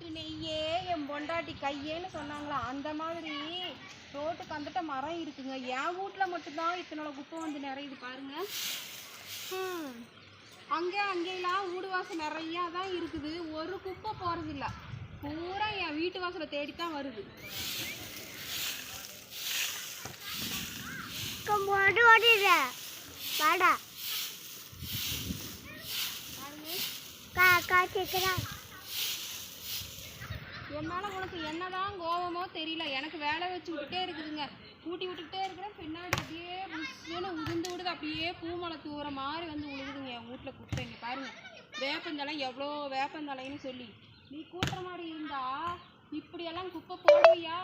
வீட்டு நெய்யே என் பொண்டாட்டி கையேன்னு சொன்னாங்களா, அந்த மாதிரி ரோட்டுக்கு வந்துட்ட மரம் இருக்குங்க. என் வீட்டில் மட்டும்தான் இத்தனை குப்பை வந்து நிறையுது பாருங்க. அங்கேயெல்லாம் வீடு வாசல் நிறையா தான் இருக்குது, ஒரு குப்பை போகிறதில்ல. பூரா என் வீட்டு வாசலை தேடித்தான் வருது. என் மேலே உனக்கு என்னதான் கோபமோ தெரியல, எனக்கு வேலை வச்சு விட்டுட்டே இருக்குதுங்க. கூட்டி விட்டுக்கிட்டே இருக்கிறேன், பின்னாடி அப்படியே புஷ்ஷுன்னு உதிர்ந்து விடுது, அப்படியே பூமலை தூர மாதிரி வந்து உழுகுதுங்க என் வீட்டில் குப்பை. இங்கே பாருங்க, வேப்பந்தலை எவ்வளோ வேப்பந்தலைன்னு சொல்லி நீ கூட்டுற மாதிரி இருந்தா இப்படியெல்லாம் குப்பை போடுவியா?